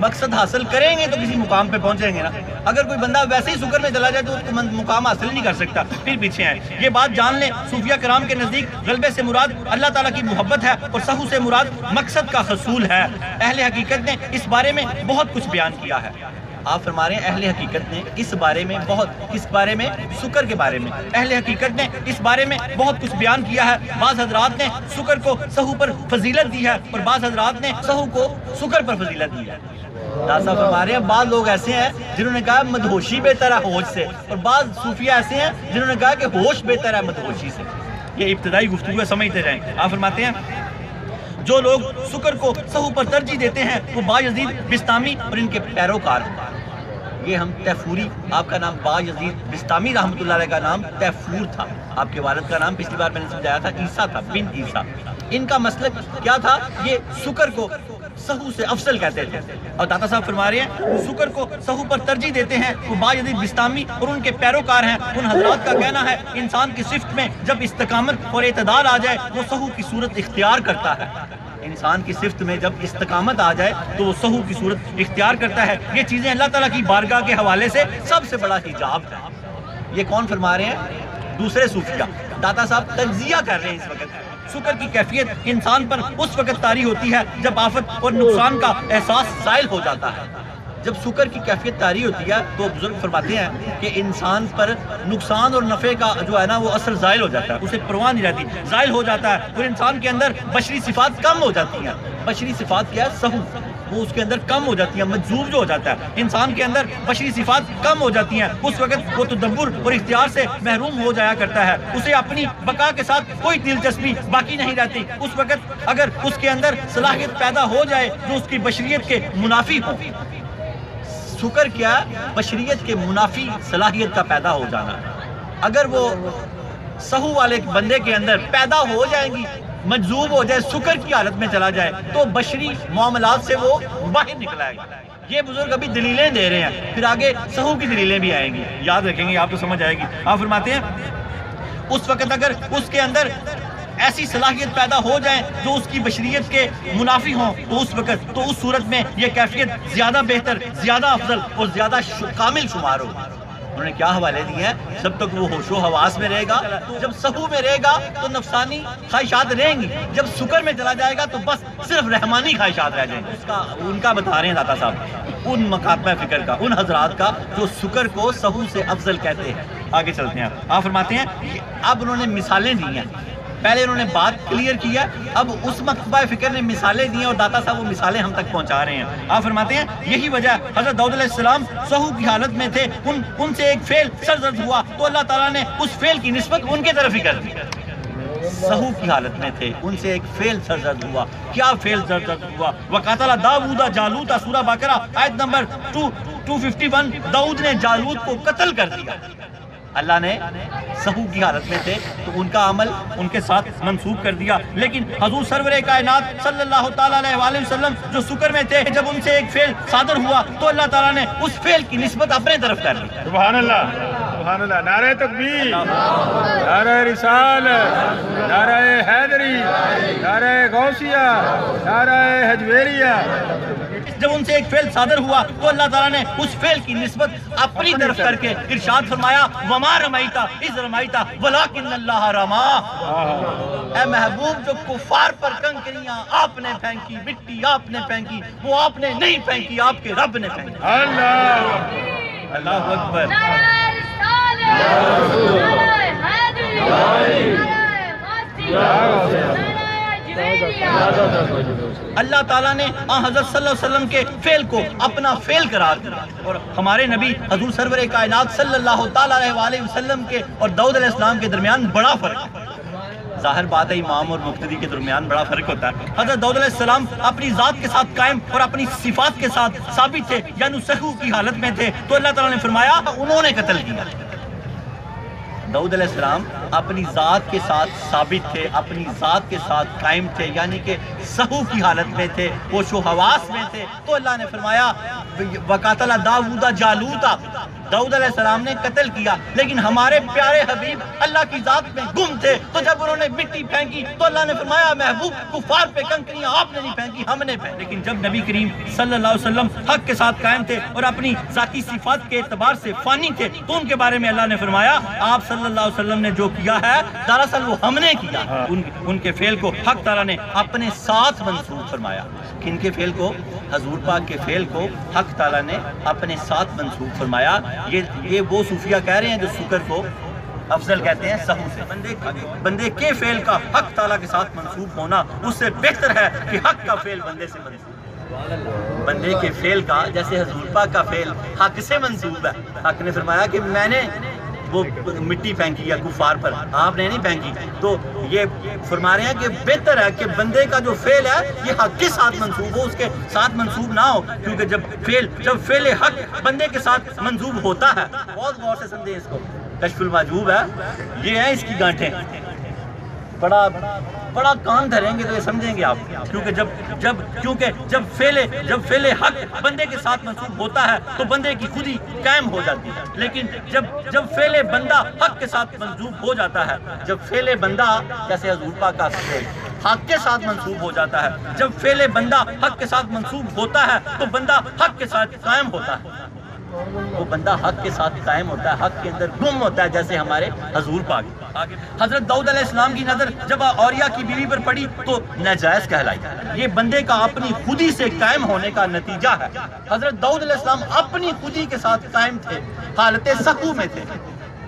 [SPEAKER 3] مقصد حاصل کریں گے تو کسی مقام پہ پہنچیں گے نا. اگر کوئی بندہ ویسے ہی سکر میں چلا جائے تو اس کو مقام حاصل نہیں کر سکتا, پھر پیچھے ہیں. یہ بات جان لیں, صوفیہ کرام کے نزدیک غلبے سے مراد اللہ تعالیٰ کی محبت ہے اور سہو سے مراد مقصد کا حصول ہے. اہل حقیقت نے اس بارے میں بہت کچھ بیان کیا ہے. آپ فرما رہے ہیں اہل حقیقت نے اس بارے میں کس بارے میں؟ سکر کے بارے میں. اہل حقیقت نے اس بارے میں بہت کچھ بیان کیا ہے. بعض حضرات نے سکر کو سہو پر فضیلت دی ہے اور بعض حضرات نے سہو کو سکر پر فضیلت دی ہے. صاحب فرما رہے ہیں بعض لوگ ایسے ہیں جنہوں نے کہا مدہوشی بہتر ہے ہوش سے, اور بعض صوفیہ ایسے ہیں جنہوں نے کہا کہ ہوش بہتر ہے مدہوشی سے. یہ ابتدائی گفتگو ہے, سمجھتے رہیں. آپ فرماتے ہیں جو لوگ سکر کو سہو پر ترجیح دیتے ہیں وہ بایزید بستامی اور ان کے پیروکار ہیں. یہ ہم تیفوری, آپ کا نام بایزید بستامی رحمۃ اللہ علیہ کا نام تیفور تھا. آپ کے والد کا نام پچھلی بار میں نے سمجھایا تھا عیسیٰ تھا, بن عیسیٰ. ان کا مسلک کیا تھا؟ یہ سکر کو سہو سے افضل کہتے تھے. اور داتا صاحب فرما رہے ہیں سکر کو سہو پر ترجیح دیتے ہیں وہ بایزید بستامی اور ان کے پیروکار ہیں. ان حضرات کا کہنا ہے انسان کی صفت میں جب استقامت اور اعتدال آ جائے وہ سہو کی صورت اختیار کرتا ہے. انسان کی صفت میں جب استقامت آ جائے تو وہ سہو کی صورت اختیار کرتا ہے. یہ چیزیں اللہ تعالیٰ کی بارگاہ کے حوالے سے سب سے بڑا حجاب ہے. یہ کون فرما رہے ہیں؟ دوسرے صوفیہ. داتا صاحب تجزیہ کر رہے ہیں اس وقت. سکر کی کیفیت انسان پر اس وقت طاری ہوتی ہے جب آفت اور نقصان کا احساس زائل ہو جاتا ہے. جب سکر کی کیفیت طاری ہوتی ہے تو بزرگ فرماتے ہیں کہ انسان پر نقصان اور نفع کا جو ہے نا وہ اثر زائل ہو جاتا ہے, اسے پرواہ نہیں رہتی, زائل ہو جاتا ہے. اور انسان کے اندر بشری صفات کم ہو جاتی ہیں. بشری صفات کیا ہے؟ سہو. وہ اس کے اندر کم ہو جاتی ہیں, مجذوب جو ہو جاتا ہے. انسان کے اندر بشری صفات کم ہو جاتی ہیں. اس وقت وہ تدبر اور اختیار سے محروم ہو جایا کرتا ہے. اسے اپنی بقا کے ساتھ کوئی دلچسپی باقی نہیں رہتی. اس وقت اگر اس کے اندر صلاحیت پیدا ہو جائے جو اس کی بشریت کے منافی ہو. سکر کیا؟ بشریت کے منافی صلاحیت کا پیدا ہو جانا. اگر وہ سہو والے بندے کے اندر پیدا ہو جائیں گی, مجذوب ہو جائے, سکر کی حالت میں چلا جائے تو بشری معاملات سے وہ باہر نکل آئے گا. یہ بزرگ ابھی دلیلیں دے رہے ہیں, پھر آگے سہو کی دلیلیں بھی آئیں گی, یاد رکھیں گے آپ تو سمجھ آئے گی. آپ فرماتے ہیں اس وقت اگر اس کے اندر ایسی صلاحیت پیدا ہو جائیں جو اس کی بشریت کے منافی ہوں تو اس وقت تو اس صورت میں یہ کیفیت زیادہ بہتر, زیادہ افضل اور زیادہ کامل شمار ہوگی. انہوں نے کیا حوالے دیے ہیں؟ جب تک وہ ہوش و حواس میں رہے گا, جب سہو میں رہے گا تو نفسانی خواہشات رہیں گی. جب سکر میں چلا جائے گا تو بس صرف رحمانی خواہشات رہ جائیں گے. ان کا بتا رہے ہیں داتا صاحب ان مکاتبہ فکر کا, ان حضرات کا جو سکر کو سہو سے افضل کہتے ہیں. آگے چلتے ہیں. آپ فرماتے ہیں اب انہوں نے مثالیں دی ہیں. پہلے انہوں نے بات کلیئر کیا, اب اس مکتبہ فکر نے مثالیں دی ہیں اور داتا صاحب وہ مثالیں ہم تک پہنچا رہے ہیں. آپ فرماتے ہیں یہی وجہ حضرت داؤد علیہ السلام سہو کی حالت میں تھے, ان سے ایک فعل سرزد ہوا تو اللہ تعالیٰ نے اس فعل کی نسبت ان کے طرف ہی کر دی. سہو کی حالت میں تھے, ان سے ایک فعل سرزد ہوا. کیا فعل سرزد ہوا؟ وقاتل داؤد جالوت, سورہ بقرہ آیت نمبر 251. داؤد نے جالوت کو قتل کر دیا. اللہ نے سہو کی حالت میں تھے تو ان کا عمل ان کے ساتھ منسوب کر دیا. لیکن حضور سرور کائنات صلی اللہ تعالیٰ علیہ وآلہ وسلم جو سکر میں تھے, جب ان سے ایک فعل صادر ہوا تو اللہ تعالیٰ نے اس فعل کی نسبت اپنے طرف کر دی.
[SPEAKER 5] سبحان اللہ, سبحان اللہ. نعرہ تکبیر, نعرہ رسالت, نعرہ حیدری, نعرہ غوثیہ, نعرہ حجویریہ.
[SPEAKER 3] جب ان سے ایک فعل صادر ہوا تو اللہ تعالیٰ نے اس فعل کی نسبت اپنی طرف کر کے ارشاد فرمایا وما رمیتا اذ رمیتا ولکن اللہ رما. اے محبوب جو کفار پر کنکریاں آپ نے پھینکی, مٹی آپ نے پھینکی, وہ آپ نے نہیں پھینکی, آپ کے رب نے پھینکی.
[SPEAKER 5] اللہ
[SPEAKER 3] اللہ اکبر.
[SPEAKER 4] نعرہ رسالت, نعرہ حیدری, نعرہ غوثیہ, نعرہ جویریہ.
[SPEAKER 3] اللہ تعالیٰ نے حضرت صلی اللہ علیہ وسلم کے فعل کو اپنا فعل قرار دیا. اور ہمارے نبی حضور سرور کائنات صلی اللہ تعالیٰ علیہ وآلہ وسلم کے اور داؤد علیہ السلام کے درمیان بڑا فرق ہے. ظاہر بات ہے امام اور مقتدی کے درمیان بڑا فرق ہوتا ہے. حضرت داؤد علیہ السلام اپنی ذات کے ساتھ قائم اور اپنی صفات کے ساتھ ثابت تھے, یعنی سہو کی حالت میں تھے تو اللہ تعالیٰ نے فرمایا انہوں نے قتل کیا. داؤد علیہ السلام اپنی ذات کے ساتھ ثابت تھے, اپنی ذات کے ساتھ قائم تھے, یعنی کہ سہو کی حالت میں تھے, ہوش و حواس میں تھے, تو اللہ نے فرمایا وقاتل داؤد جالوت, داؤد علیہ السلام نے قتل کیا، لیکن ہمارے پیارے حبیب اللہ کی ذات میں گم تھے، تو جب انہوں نے مٹی پھینکی تو اللہ نے فرمایا محبوب کفار پہ کنکریاں آپ نے نہیں پھینکی، ہم نے پھینکی۔ لیکن جب نبی کریم صلی اللہ علیہ وسلم حق کے ساتھ قائم تھے اور اپنی ذاتی صفات کے اعتبار سے فانی تھے، تو ان کے بارے میں اللہ نے فرمایا آپ صلی اللہ علیہ وسلم نے جو کیا ہے دراصل وہ ہم نے کیا۔ ان کے فعل کو حق تعالیٰ نے اپنے ساتھ منسوب فرمایا۔ کن کے فعل کو؟ حضور پاک کے فعل کو حق تعالیٰ نے اپنے ساتھ منسوب فرمایا۔ یہ وہ صوفیہ کہہ رہے ہیں جو سکر کو افضل کہتے ہیں سہو سے۔ بندے کے فعل کا حق تعالیٰ کے ساتھ منسوب ہونا اس سے بہتر ہے کہ حق کا فعل بندے سے منسوب۔ بندے کے فعل کا جیسے حضور پاک کا فعل حق سے منسوب ہے، حق نے فرمایا کہ میں نے وہ مٹی پھینکی یا کفار پر، آپ نے نہیں پھینکی، تو یہ فرما رہے ہیں کہ بہتر ہے کہ بندے کا جو فعل ہے یہ حق کے ساتھ منسوب ہو، اس کے ساتھ منسوب نہ ہو، کیونکہ جب فعل حق بندے کے ساتھ منسوب ہوتا ہے، بہت غور سے سمجھیں اس کو، کشف المحجوب ہے، یہ ہیں اس کی گانٹھیں، بڑا کان دھریں گے تو یہ سمجھیں گے آپ، کیونکہ جب فعل حق بندے کے ساتھ منسوب ہوتا ہے تو بندے کی خودی قائم ہو جاتی ہے، لیکن جب فعل بندہ حق کے ساتھ منسوب ہو جاتا ہے، جب فعل بندہ جیسے حضور پاک کا فعل حق کے ساتھ منسوب ہو جاتا ہے، جب فعل بندہ حق کے ساتھ منسوب ہوتا ہے تو بندہ حق کے ساتھ قائم ہوتا ہے، وہ بندہ حق کے ساتھ قائم ہوتا ہے، حق کے اندر گم ہوتا ہے، جیسے ہمارے حضور پاک۔ حضرت داؤد علیہ السلام کی نظر جب اوریہ کی بیوی پر پڑی تو ناجائز کہلائی، یہ بندے کا اپنی خودی سے قائم ہونے کا نتیجہ ہے۔ حضرت داؤد علیہ السلام اپنی خودی کے ساتھ قائم تھے، حالت سخو میں تھے۔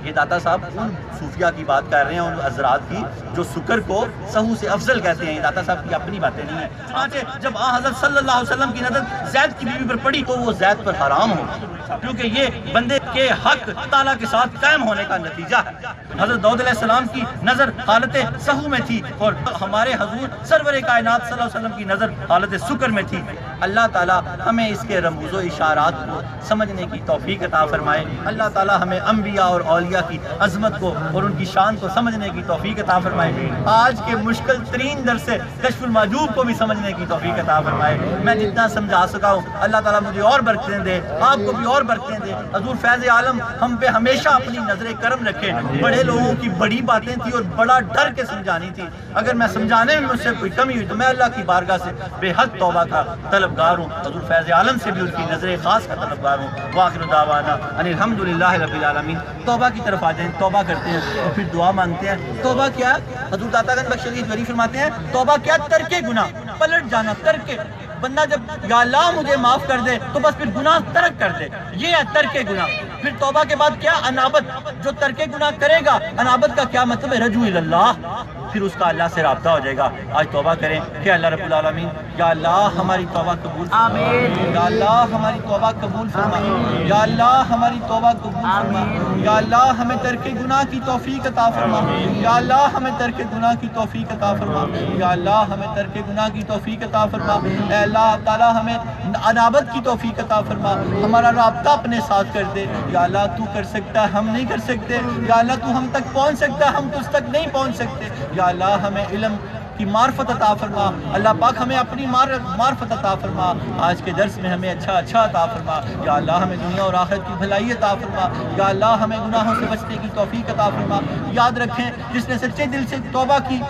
[SPEAKER 3] یہ داتا صاحب ان صوفیہ کی بات کر رہے ہیں، ان حضرات کی جو سکر کو سہو سے افضل کہتے ہیں، یہ داتا صاحب کی اپنی باتیں نہیں ہیں۔ چنانچہ جب حضرت صلی اللہ علیہ وسلم کی نظر زید کی بیوی پر پڑی تو وہ زید پر حرام ہو گئی، کیونکہ یہ بندے کے حق تعالیٰ کے ساتھ قائم ہونے کا نتیجہ ہے۔ حضرت داؤد علیہ السلام کی نظر حالت سہو میں تھی اور ہمارے حضور سرور کائنات صلی اللہ علیہ وسلم کی نظر حالت سکر میں تھی۔ اللہ تعالیٰ ہمیں اس کے رموز و اشارات کو سمجھنے کی توفیق عطا فرمائے۔ اللہ تعالیٰ ہمیں انبیاء اور اولیاء کی عظمت کو اور ان کی شان کو سمجھنے کی توفیق عطا فرمائے۔ آج کے مشکل ترین درس سے کشف المحجوب کو بھی سمجھنے کی توفیق عطا فرمائے۔ میں جتنا سمجھا سکا ہوں اللہ تعالیٰ مجھے اور برکتیں دے، آپ کو بھی اور برکتیں دے۔ حضور فیض عالم ہم پہ ہمیشہ اپنی نظر کرم رکھے۔ بڑے لوگوں کی بڑی باتیں تھی اور بڑا ڈر کے سمجھانی تھی، اگر میں سمجھانے میں مجھ سے کوئی کمی ہوئی تو میں اللہ کی بارگاہ سے بے حد توبہ کا طلبگار ہوں، حضور فیض عالم سے بھی ان کی نظر خاص کا طلبگار ہوں۔ وآخر دعوانا ان الحمدللہ رب العالمین۔ توبہ کی طرف آ جائیں، توبہ کرتے ہیں اور پھر دعا مانگتے ہیں۔ توبہ کیا؟ حضور داتا گنج بخش شریف غریب فرماتے ہیں توبہ کیا؟ ترک گناہ، پلٹ جانا، ترک۔ بندہ جب یا اللہ مجھے معاف کر دے تو بس پھر گناہ ترک کر دے، یہ ہے ترک گناہ۔ پھر توبہ کے بعد کیا؟ انابت، جو ترک گناہ کرے گا۔ انابت کا کیا مطلب ہے؟ رجوع اللہ، پھر اس کا اللہ سے رابطہ ہو جائے گا۔ آج توبہ کریں کہ اللہ رب العالمین یا اللہ ہماری توبہ قبول فرما، یا اللہ ہماری توبہ قبول فرما، یا اللہ ہماری توبہ قبول فرما، یا اللہ ہمیں ترک گناہ کی توفیق عطا فرما، یا اللہ ہمیں ترک گناہ کی توفیق عطا فرما، یا اللہ ہمیں ترک گناہ کی توفیق عطا فرما۔ اے اللہ تعالیٰ ہمیں انابت کی توفیق عطا فرما، ہمارا رابطہ اپنے ساتھ کر دے۔ یا اللہ تو کر سکتا ہے، ہم نہیں کر سکتے۔ یا اللہ تو ہم تک پہنچ سکتا ہے، ہم تجھ تک نہیں پہنچ سکتے۔ یا اللہ ہمیں علم کی معرفت عطا فرما، اللہ پاک ہمیں اپنی معرفت عطا فرما، آج کے درس میں ہمیں اچھا عطا فرما۔ یا اللہ ہمیں دنیا اور آخرت کی بھلائی عطا فرما، یا اللہ ہمیں گناہوں سے بچنے کی توفیق عطا فرما۔ یاد رکھیں جس نے سچے دل سے توبہ کی،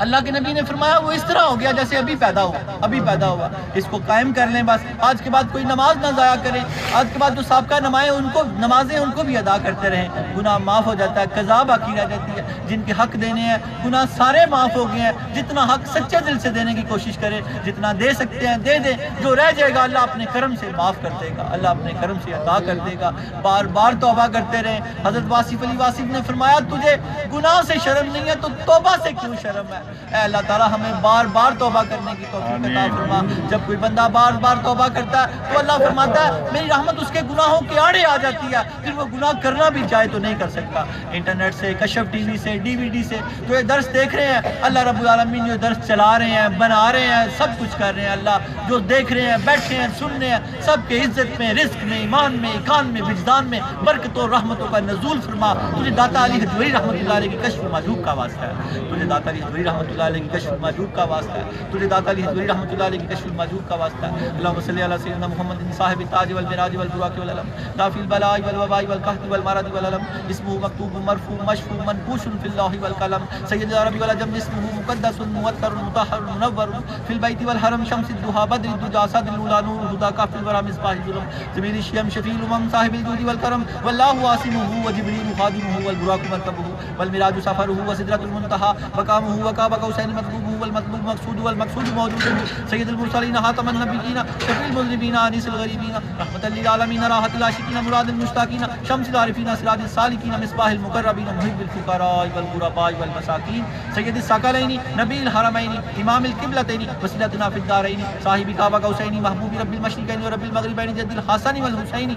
[SPEAKER 3] اللہ کے نبی نے فرمایا وہ اس طرح ہو گیا جیسے ابھی پیدا ہوا۔ اس کو قائم کر لیں بس، آج کے بعد کوئی نماز نہ ضائع کریں، آج کے بعد جو سابقہ نمازیں ان کو بھی ادا کرتے رہیں، گناہ معاف ہو جاتا ہے، قضا باقی رہ جاتی ہے۔ جن کے حق دینے ہیں گناہ سارے معاف ہو گئے ہیں، جتنا حق سچے دل سے دینے کی کوشش کریں، جتنا دے سکتے ہیں دے دیں، جو رہ جائے گا اللہ اپنے کرم سے معاف کر دے گا، اللہ اپنے کرم سے عطا کر دے گا۔ بار بار توبہ کرتے رہیں۔ حضرت واصف علی واصف نے فرمایا تجھے گناہ سے شرم نہیں ہے تو توبہ سے کیوں شرم ہے؟ اے اللہ تعالیٰ ہمیں بار بار توبہ کرنے کی توفیق عطا فرما۔ جب کوئی بندہ بار بار توبہ کرتا ہے تو اللہ فرماتا ہے میری رحمت اس کے گناہوں کے آڑے آ جاتی ہے، پھر وہ گناہ کرنا بھی چاہے تو نہیں کر سکتا۔ انٹرنیٹ سے، کشف ٹی وی سے، DVD سے جو یہ درس دیکھ رہے ہیں، اللہ رب العالمین جو درس چلا رہے ہیں، بنا رہے ہیں، سب کچھ کر رہے ہیں، اللہ جو دیکھ رہے ہیں، بیٹھے ہیں، سن رہے ہیں، سب کے عزت میں، رزق میں، ایمان میں، ایقان میں، وجدان میں برکت و رحمتوں کا نزول فرما۔ تجھے داتا علی حجویری رحمۃ اللہ علیہ کی کشف المحجوب کا واسطہ ہے، تجھے داتا علی حجویری رحمۃ رحمۃ اللہ علیہ کی کشف المحجوب کا واسطہ ہے، تجھے داتا علی حجویری رحمۃ اللہ علیہ کی کشف المحجوب کا واسطہ ہے۔ اللہم صلی علی سیدنا محمد صاحب التاج والمراج والبراق والعلم دافع البلاء والوباء والقحط والمرض والعلم اسمه مکتوب مرفوع مشفوع منقوش فی اللہ والقلم سید العرب والعجم اسمه مقدس موتر مطہر منور فی البیت والحرم شمس الضحى بدر الدجى صدر الاولى نور الهدى کاف الورى مصباح الظلم زمین الشیم شفیع الامم صاحب الجود والکرم واللہ عاصمه وجبریل خادمه والبراق مرکبه والمراج سفره وسدرۃ المنتهى مقامه وقاب قوسین مطلوبه والمطلوب مقصود والمقصود موجود سید المرسلین خاتم النبیین شفیع المذنبین انیس الغریبین رحمۃ للعالمین راحت العاشقین مراد المشتاقین شمس العارفین سراج السالکین مصباح المقربین محب الفقراء والغرباء والمساکین سید الثقلین نبی الحرمین امام القبلتین وسیلتنا فی الدارین صاحب قاب قوسین محبوب رب المشرقین و رب المغربین جد الحسن والحسین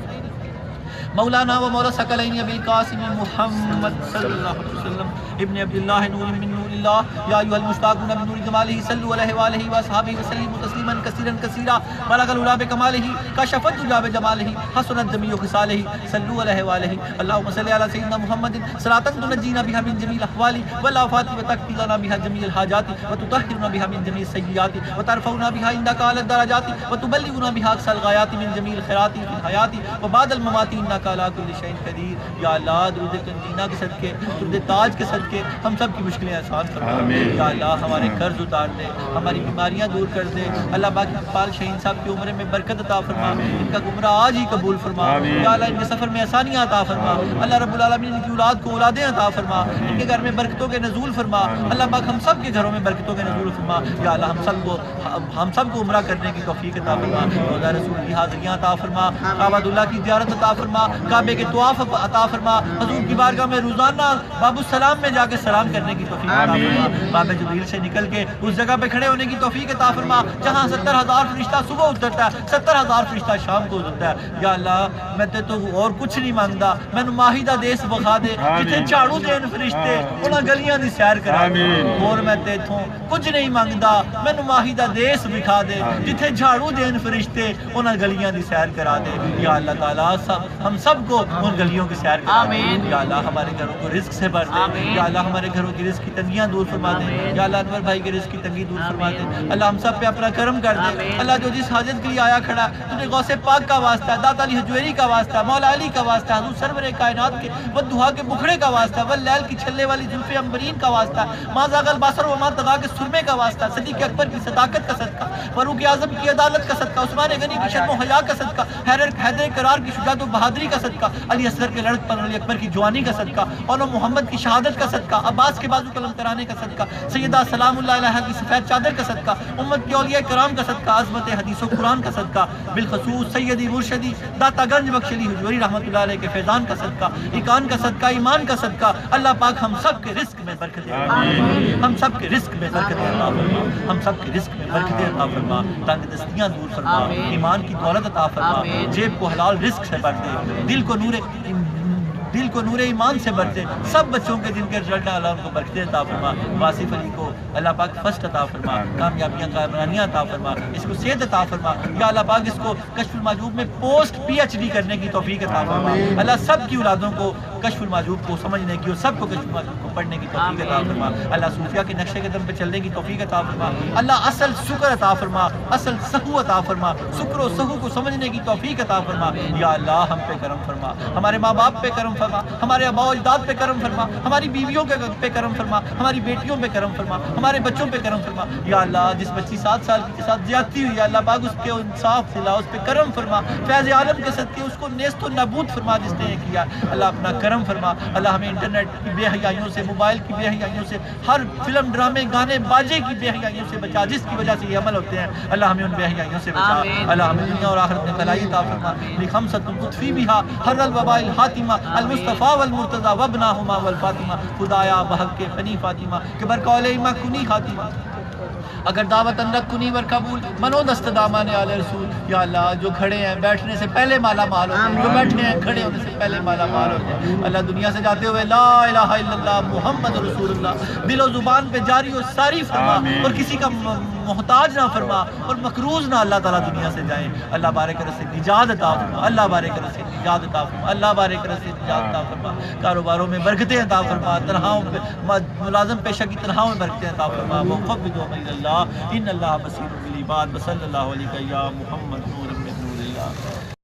[SPEAKER 3] مولانا و مولا ثقلین ابی القاسم محمد صلی اللہ علیہ وسلم ابن عبد اللہ نور من نور اللہ یا ایھا المشتاقون بنور جمالہ صلوا علیہ وآلہ وصحبہ وسلموا تسلیما کثیرا کثیرا بلغ العلا بکمالہ کشف الدجى بجمالہ حسنت جمیع خصالہ صلوا علیہ وآلہ اللہم صل علی سیدنا محمد صلاۃ تنجینا بها من جمیع الاحوال والآفات وتقضی لنا بها جمیع الحاجات وتطہرنا بها من جمیع السیئات وترفعنا بها عندک اعلی الدرجات وتبلغنا بها اقصى الغایات من جمیع الخیرات فی الحیات وبعد الممات انک علی کل شیء قدیر۔ یا اللہ درود تنجینا کے صدقے درود تاج کے صدقے ہم سب کی مشکلیں آسان فرما، یا اللہ ہمارے قرض اتار دے، ہماری بیماریاں دور کر دے، اللہ باقی اقبال شہین صاحب کی عمر میں برکت عطا فرما، ان کا عمرہ آج ہی قبول فرما، یا اللہ ان کے سفر میں آسانیاں عطا فرما، اللہ رب العالمین ان کی اولاد کو اولادیں عطا فرما، ان کے گھر میں برکتوں کے نزول فرما، اللہ پاک ہم سب کے گھروں میں برکتوں کے نزول فرما، یا اللہ ہم سب کو عمرہ کرنے کی توفیق عطا فرما، روزہ رسول کی حاضریاں عطا فرما، کعبۃ اللہ کی زیارت عطا فرما، کعبے کے طواف عطا فرما، حضور کی بارگاہ میں روزانہ باب السلام میں جا کے سلام کرنے کی توفیق عطا فرما، باب جبریل سے نکل کے اس جگہ پہ کھڑے ہونے کی توفیق عطا فرما جہاں 70,000 فرشتہ صبح اترتا ہے، 70,000 فرشتہ شام کو اترتا ہے۔ یا اللہ میں تے تو اور کچھ نہیں مانگدا، مینوں ماہی دا دیس بخا دے جتھے جھاڑو دین فرشتے انہاں گلیاں دی سیر کرا، اور میں تے تھوں کچھ نہیں مانگدا، مینوں ماہی دا دیس بکھا دے جتھے جھاڑو دین فرشتے انہاں گلیاں دی سیر کرا دے۔ یا اللہ تعالیٰ ہم سب کو ان گلیوں کی سیر کرا دے، یا اللہ ہمارے گھروں کو رزق سے بھر دے، یا اللہ ہمارے گھروں کی رزق کی تنگیاں دور فرما دے، یا اللہ انور بھائی کے رزق کی تنگی دور فرما دے، اللہ ہم سب پہ اپنا کرم کر دے، اللہ جو جس حاجت کے لیے آیا کھڑا تجھے غوث پاک کا واسطہ ہے، داتا علی حجویری کا واسطہ ہے، مولا علی کا واسطہ ہے، حضور سرور کائنات کے والضحیٰ کے بکھڑے کا واسطہ ہے، واللیل کی چھلے والی زلف عنبرین کا واسطہ ہے، ما زاغ البصر وما طغیٰ کے سرمے کا واسطہ ہے، صدیق اکبر کی صداقت کا صدقہ، فاروق اعظم کی عدالت کا صدقہ، عثمان غنی کی شرم و حیا کا صدقہ، حیدر کرار کی شجاعت و بہادری کا صدقہ، علی اصغر کے لڑک پر علی اکبر کی جوانی کا صدقہ، اور محمد کی شہادت کا صدقہ، عباس کے بازو قلم کرانے کا صدقہ، سیدہ سلام اللہ علیہ کی سفید چادر کا صدقہ، امت کے اولیاء کرام کا صدقہ، عظمت حدیث و قرآن کا صدقہ، بالخصوص سیدی مرشدی داتا گنج بخش علی حجویری رحمۃ اللہ علیہ کے فیضان کا صدقہ، ایقان کا صدقہ، ایمان کا صدقہ، اللہ پاک ہم سب کے رزق میں برکت عطا فرما، ہم سب کے رزق میں برکت عطا فرما، ہم سب کے رزق میں برکت عطا فرما، تنگ دستیاں دور فرما، ایمان کی دولت عطا فرما، جیب کو حلال رزق سے بھر دے، دل کو نور ایمان سے بھر دے، سب بچوں کے جن کے رزلٹ اللہ ان کو برکتیں عطا فرما، واصف علی کو اللہ پاک فرسٹ عطا فرما، کامیابیاں کامرانیاں عطا فرما، اس کو صحت عطا فرما، یا اللہ پاک اس کو کشف المحجوب میں پوسٹ PhD کرنے کی توفیق عطا فرما، اللہ سب کی اولادوں کو کشف المحجوب کو سمجھنے کی اور سب کو کشف المحجوب کو پڑھنے کی توفیق عطا فرما، اللہ صوفیہ کے نقشے قدم پہ چلنے کی توفیق عطا فرما، اللہ اصل شکر عطا فرما، اصل سہو عطا فرما، شکر و سہو کو سمجھنے کی توفیق عطا فرما، یا اللہ ہم پہ کرم فرما، ہمارے ماں باپ پہ کرم فرما، ہمارے آباء و اجداد پہ کرم فرما، ہماری بیویوں پہ کرم فرما، ہماری بیٹیوں پہ کرم فرما، ہمارے بچوں پہ کرم فرما، یا اللہ جس بچی 7 سال کے ساتھ زیادتی ہوئی، یا اللہ پاک اس کے انصاف دلا، اس پہ کرم فرما، فیض عالم کے صدقے اس کو نیست و نابود فرما جس نے یہ کیا، اللہ اپنا کرم فرما، اللہ ہمیں انٹرنیٹ کی بے حیائیوں سے، موبائل کی بے حیائیوں سے، ہر فلم ڈرامے گانے باجے کی بے حیائیوں سے بچا جس کی وجہ سے یہ عمل ہوتے ہیں، اللہ ہمیں ان بے حیائیوں سے بچا، اللہ ہمیں دنیا اور آخرت میں بھلائی عطا فرما، لخمسۃ تطفی بہا حر الوباء الحاتمہ المصطفیٰ والمرتضیٰ وابناہما والفاطمہ، خدایا بحق کے فنی فاطمہ کہ برکولہما کنی خاتمہ، اگر دعوت اندک کنی ور قبول منو دست دامان آل رسول، یا اللہ جو کھڑے ہیں بیٹھنے سے پہلے مالا مال ہوتے ہیں، جو بیٹھے ہیں کھڑے ہونے سے پہلے مالا مال ہوتے ہیں، اللہ دنیا سے جاتے ہوئے لا الہ الا اللہ محمد رسول اللہ دل و زبان پہ جاری اور ساری فرما، اور کسی کا محتاج نہ فرما اور مقروض نہ اللہ تعالیٰ دنیا سے جائیں. اللہ بارک رس نجات عطا فرما, اللہ بارک رس نجات عطا فرما, اللہ بارک رس نجات عطا فرما. کاروباروں میں برکتیں عطا فرما, تنہاؤں میں ملازم پیشہ کی تنہاؤں میں برکتیں عطا فرما. وَخَفِّضُ أَمْرِ اللَّهِ إِنَّ اللَّهَ بَصِيرٌ بِالْعِبَادِ. وصلی اللہ علیہ یا محمد نور من نور اللہ.